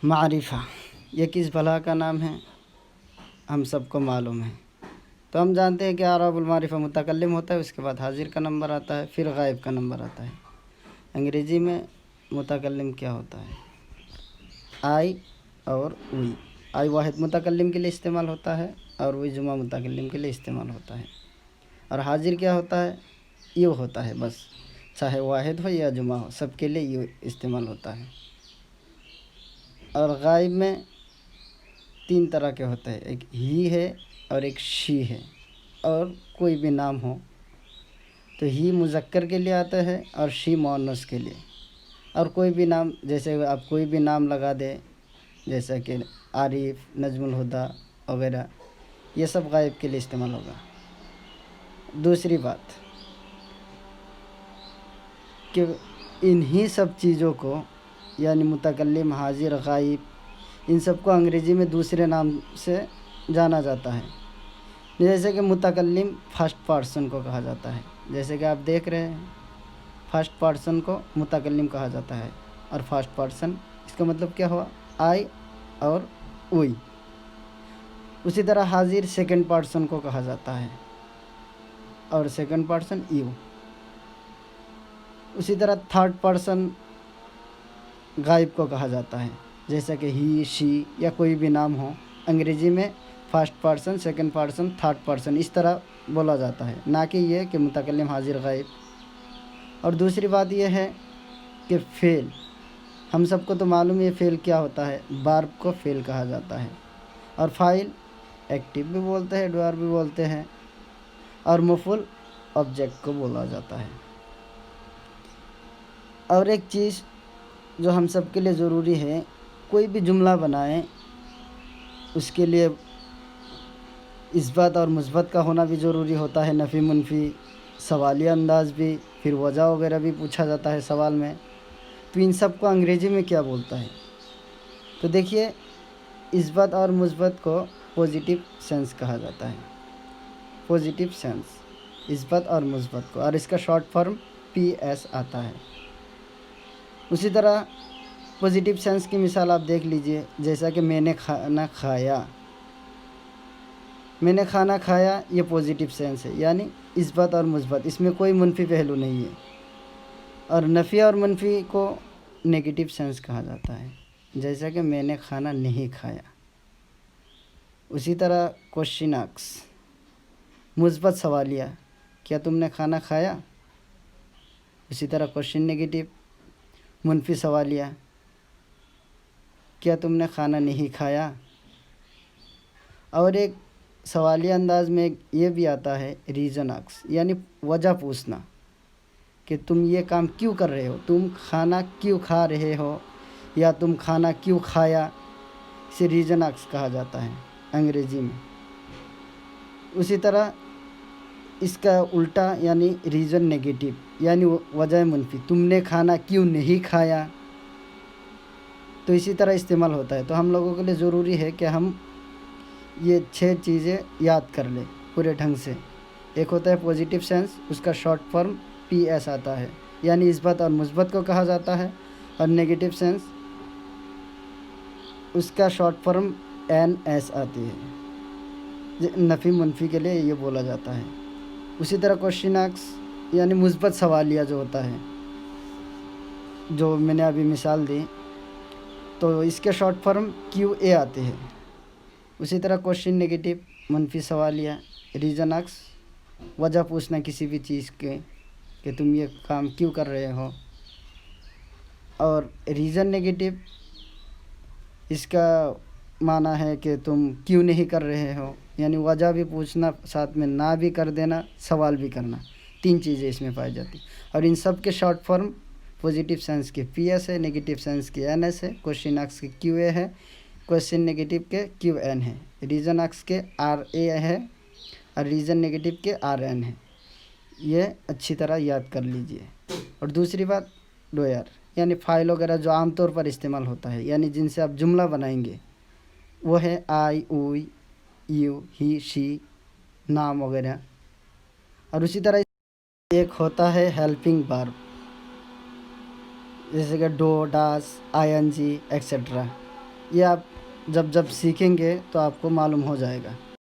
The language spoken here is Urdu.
معرفہ یہ کس بلا کا نام ہے؟ ہم سب کو معلوم ہے۔ تو ہم جانتے ہیں کہ اعراب المعرفہ متکلم ہوتا ہے، اس کے بعد حاضر کا نمبر آتا ہے، پھر غائب کا نمبر آتا ہے۔ انگریزی میں متکلم کیا ہوتا ہے؟ آئی اور وی۔ آئی واحد متکلم کے لیے استعمال ہوتا ہے اور وی جمع متکلم کے لیے استعمال ہوتا ہے۔ اور حاضر کیا ہوتا ہے؟ یو ہوتا ہے، بس چاہے واحد ہو یا جمع ہو، سب کے لیے یو استعمال ہوتا ہے۔ اور غائب میں تین طرح کے ہوتے ہیں، ایک ہی ہے اور ایک شی ہے، اور کوئی بھی نام ہو تو ہی مذکر کے لیے آتا ہے اور شی مؤنث کے لیے۔ اور کوئی بھی نام، جیسے آپ کوئی بھی نام لگا دے، جیسا کہ عارف، نجم الہدیٰ وغیرہ، یہ سب غائب کے لیے استعمال ہوگا۔ دوسری بات کہ انہی سب چیزوں کو یعنی متکلم، حاضر، غائب، ان سب کو انگریزی میں دوسرے نام سے جانا جاتا ہے۔ جیسے کہ متکلم فرسٹ پرسن کو کہا جاتا ہے، جیسے کہ آپ دیکھ رہے ہیں فرسٹ پرسن کو متکلم کہا جاتا ہے۔ اور فرسٹ پرسن اس کا مطلب کیا ہوا؟ آئی اور وی۔ اسی طرح حاضر سیکنڈ پرسن کو کہا جاتا ہے اور سیکنڈ پرسن یو۔ اسی طرح تھرڈ پرسن غائب کو کہا جاتا ہے، جیسا کہ ہی، شی یا کوئی بھی نام ہو، انگریزی میں first person, second person, third person اس طرح بولا جاتا ہے، نہ کہ یہ کہ متکلم، حاضر، غائب۔ اور دوسری بات یہ ہے کہ فعل، ہم سب کو تو معلوم ہے فعل کیا ہوتا ہے، ورب کو فعل کہا جاتا ہے۔ اور فاعل ایکٹیو بھی بولتے ہیں، ڈوئر بھی بولتے ہیں، اور مفعول آبجیکٹ کو بولا جاتا ہے۔ اور ایک چیز جو ہم سب کے لیے ضروری ہے، کوئی بھی جملہ بنائیں اس کے لیے اثبات اور مثبت کا ہونا بھی ضروری ہوتا ہے، نفی، منفی، سوالیہ انداز بھی، پھر وجہ وغیرہ بھی پوچھا جاتا ہے سوال میں۔ تو ان سب کو انگریزی میں کیا بولتا ہے؟ تو دیکھیے، اثبات اور مثبت کو پوزیٹیو سینس کہا جاتا ہے، پوزیٹیو سینس، اثبات اور مثبت کو، اور اس کا شارٹ فارم پی ایس آتا ہے۔ اسی طرح پوزیٹیو سینس کی مثال آپ دیکھ لیجئے، جیسا کہ میں نے کھانا کھایا، میں نے کھانا کھایا، یہ پوزیٹیو سینس ہے، یعنی اثبات اور مثبت، اس میں کوئی منفی پہلو نہیں ہے۔ اور نفی اور منفی کو نیگیٹو سینس کہا جاتا ہے، جیسا کہ میں نے کھانا نہیں کھایا۔ اسی طرح کوشچن آکس، مثبت سوالیہ، کیا تم نے کھانا کھایا؟ اسی طرح کوشچن نیگیٹو، منفی سوالیہ، کیا تم نے کھانا نہیں کھایا؟ اور ایک سوالیہ انداز میں یہ بھی آتا ہے ریزن آکس، یعنی وجہ پوچھنا کہ تم یہ کام کیوں کر رہے ہو، تم کھانا کیوں کھا رہے ہو، یا تم کھانا کیوں کھایا، اسے ریزن آکس کہا جاتا ہے انگریزی میں۔ اسی طرح اس کا الٹا یعنی ریزن نیگیٹو، یعنی وجہ منفی، تم نے کھانا کیوں نہیں کھایا، تو اسی طرح استعمال ہوتا ہے۔ تو ہم لوگوں کے لیے ضروری ہے کہ ہم یہ 6 چیزیں یاد کر لیں پورے ڈھنگ سے۔ ایک ہوتا ہے پوزیٹیو سینس، اس کا شارٹ فارم پی ایس آتا ہے، یعنی اثبات اور مثبت کو کہا جاتا ہے۔ اور نیگیٹو سینس، اس کا شارٹ فارم این ایس آتی ہے، نفی منفی کے لیے یہ بولا جاتا ہے۔ اسی طرح کوشچن آکس یعنی مثبت سوالیہ جو ہوتا ہے، جو میں نے ابھی مثال دی، تو اس کے شارٹ فارم کیو اے آتے ہیں۔ اسی طرح کوشچن نیگیٹو، منفی سوالیہ، ریزن آکس، وجہ پوچھنا کسی بھی چیز کے کہ تم یہ کام کیوں کر رہے ہو۔ اور ریزن نیگیٹو، اس کا معنی ہے کہ تم کیوں نہیں کر رہے ہو، یعنی وجہ بھی پوچھنا، ساتھ میں نہ بھی کر دینا، سوال بھی کرنا، 3 چیزیں اس میں پائی جاتی۔ اور ان سب کے شارٹ فارم پوزیٹیو سینس کے پی ایس ہے، نیگیٹو سینس کے این ایس ہے، کوشچن آکس کے کیو اے ہے، کوشچن نیگیٹو کے کیو این ہے، ریزن آکس کے آر اے ہے، اور ریزن نیگیٹو کے آر این ہے۔ یہ اچھی طرح یاد کر لیجئے۔ اور دوسری بات، ڈوئر یعنی فاعل وغیرہ جو عام طور پر استعمال ہوتا ہے، یعنی جن سے آپ جملہ بنائیں گے، وہ ہے آئی، وی، یو، ہی، شی، نام وغیرہ۔ اور اسی طرح ایک ہوتا ہے ہیلپنگ ورب، جیسے کہ do, does, I N G etcetera. یہ آپ جب جب سیکھیں گے تو آپ کو معلوم ہو جائے گا.